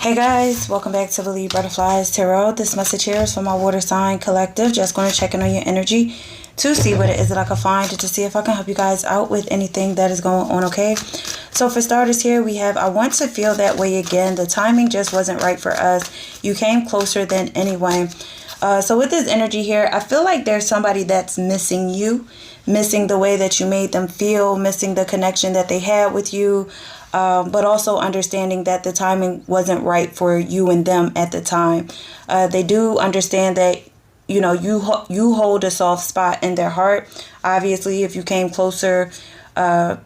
Hey guys, welcome back to Believe Butterflies Tarot. This message here is for my water sign collective. Just going to check in on your energy to see what it is that I can find, to see if I can help you guys out with anything that is going on, okay? So for starters here, we have, I want to feel that way again. The timing just wasn't right for us. You came closer than anyone. So with this energy here, I feel like there's somebody that's missing you, missing the way that you made them feel, missing the connection that they had with you. But also understanding that the timing wasn't right for you and them at the time. They do understand that, you know, you hold a soft spot in their heart. Obviously, if you came closer than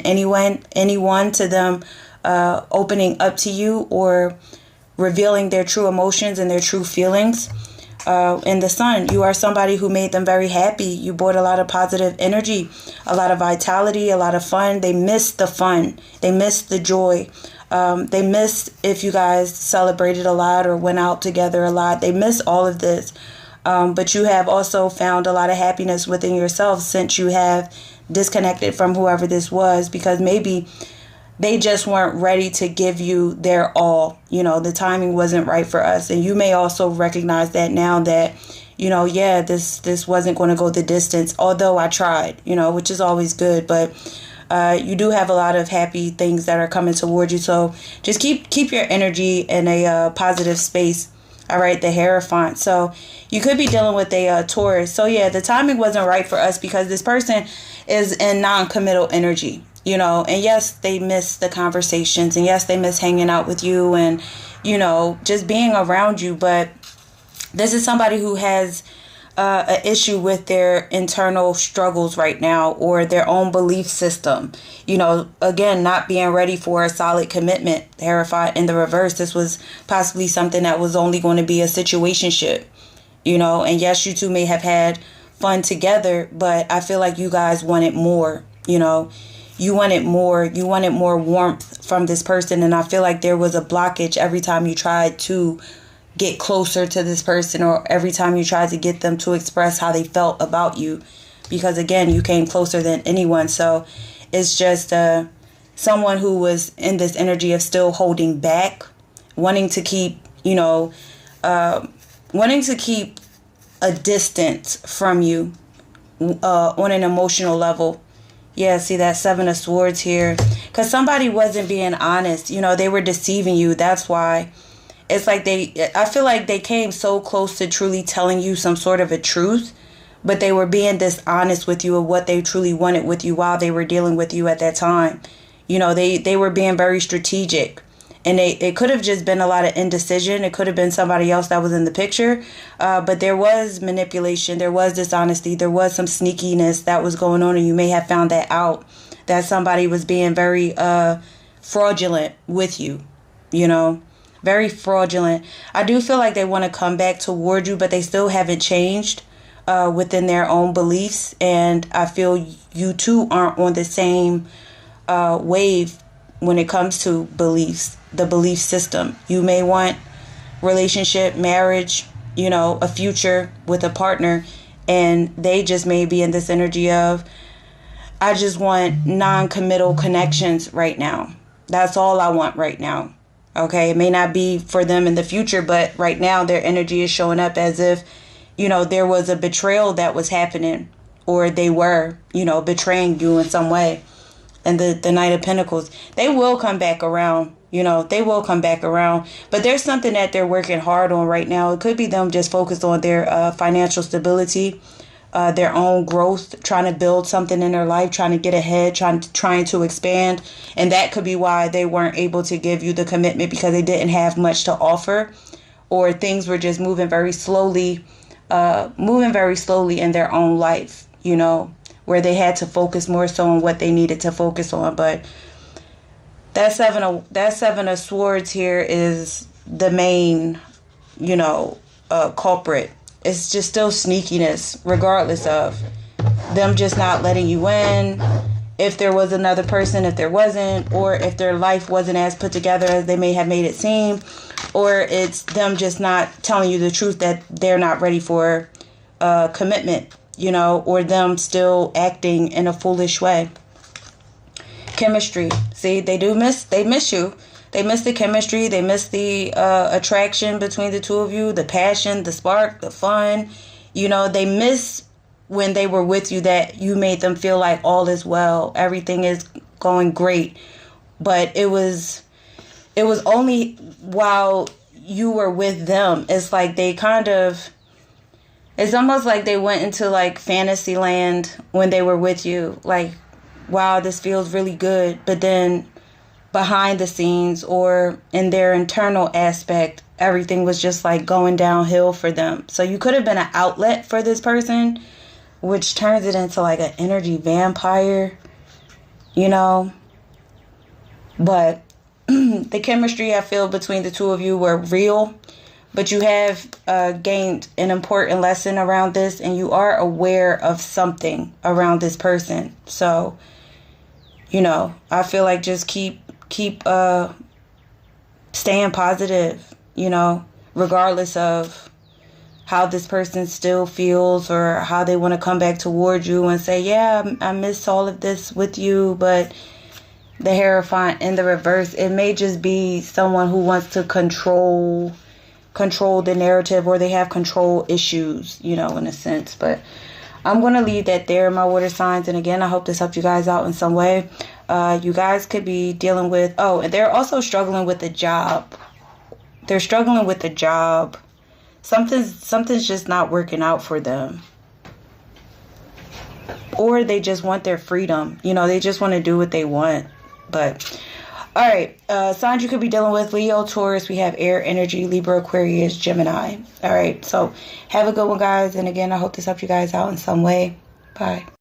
anyone to them, opening up to you or revealing their true emotions and their true feelings. In the sun, you are somebody who made them very happy. You brought a lot of positive energy, a lot of vitality, a lot of fun. They missed the fun. They missed the joy. They missed if you guys celebrated a lot or went out together a lot. They missed all of this. But you have also found a lot of happiness within yourself since you have disconnected from whoever this was, because maybe they just weren't ready to give you their all. You know, the timing wasn't right for us. And you may also recognize that now that, you know, yeah, this wasn't going to go the distance, although I tried, you know, which is always good. But you do have a lot of happy things that are coming toward you. So just keep your energy in a positive space. All right, the Hierophant. So you could be dealing with a Taurus. So yeah, the timing wasn't right for us because this person is in non-committal energy. You know, and yes, they miss the conversations, and yes, they miss hanging out with you and, you know, just being around you. But this is somebody who has an issue with their internal struggles right now, or their own belief system. You know, again, not being ready for a solid commitment. Terrified in the reverse. This was possibly something that was only going to be a situationship, you know, and yes, you two may have had fun together, but I feel like you guys wanted more, you know. You wanted more. You wanted more warmth from this person. And I feel like there was a blockage every time you tried to get closer to this person, or every time you tried to get them to express how they felt about you. Because, again, you came closer than anyone. So it's just someone who was in this energy of still holding back, wanting to keep, you know, wanting to keep a distance from you on an emotional level. Yeah, see that Seven of Swords here. Because somebody wasn't being honest. You know, they were deceiving you. That's why. It's like I feel like they came so close to truly telling you some sort of a truth, but they were being dishonest with you of what they truly wanted with you while they were dealing with you at that time. You know, they were being very strategic. And it could have just been a lot of indecision. It could have been somebody else that was in the picture. But there was manipulation. There was dishonesty. There was some sneakiness that was going on. And you may have found that out, that somebody was being very fraudulent with you, you know, very fraudulent. I do feel like they want to come back toward you, but they still haven't changed within their own beliefs. And I feel you two aren't on the same wave when it comes to beliefs, the belief system. You may want relationship, marriage, you know, a future with a partner, and they just may be in this energy of, I just want non-committal connections right now. That's all I want right now. Okay, it may not be for them in the future, but right now their energy is showing up as if, you know, there was a betrayal that was happening, or they were, you know, betraying you in some way. And the Knight of Pentacles, they will come back around, you know, they will come back around. But there's something that they're working hard on right now. It could be them just focused on their financial stability, their own growth, trying to build something in their life, trying to get ahead, trying to expand. And that could be why they weren't able to give you the commitment, because they didn't have much to offer, or things were just moving very slowly in their own life, you know, where they had to focus more so on what they needed to focus on. But that seven of swords here is the main, you know, culprit. It's just still sneakiness, regardless of them just not letting you in. If there was another person, if there wasn't, or if their life wasn't as put together as they may have made it seem, or it's them just not telling you the truth that they're not ready for commitment, you know, or them still acting in a foolish way. Chemistry. See, they miss you. They miss the chemistry. They miss the attraction between the two of you, the passion, the spark, the fun. They miss when they were with you, that you made them feel like all is well, everything is going great. But it was only while you were with them. It's like it's almost like they went into like fantasy land when they were with you. Like, wow, this feels really good. But then behind the scenes or in their internal aspect, everything was just like going downhill for them. So you could have been an outlet for this person, which turns it into like an energy vampire, But the chemistry I feel between the two of you were real. But you have gained an important lesson around this, and you are aware of something around this person. So, I feel like just keep staying positive, regardless of how this person still feels or how they want to come back towards you and say, yeah, I miss all of this with you. But the Hierophant in the reverse, it may just be someone who wants to control the narrative, or they have control issues, in a sense. But I'm going to leave that there, my water signs. And again, I hope this helped you guys out in some way. You guys could be dealing with, and they're also struggling with the job. They're struggling with the job. Something's just not working out for them. Or they just want their freedom. They just want to do what they want. But, all right. Signs you could be dealing with: Leo, Taurus. We have air energy, Libra, Aquarius, Gemini. All right. So have a good one, guys. And again, I hope this helped you guys out in some way. Bye.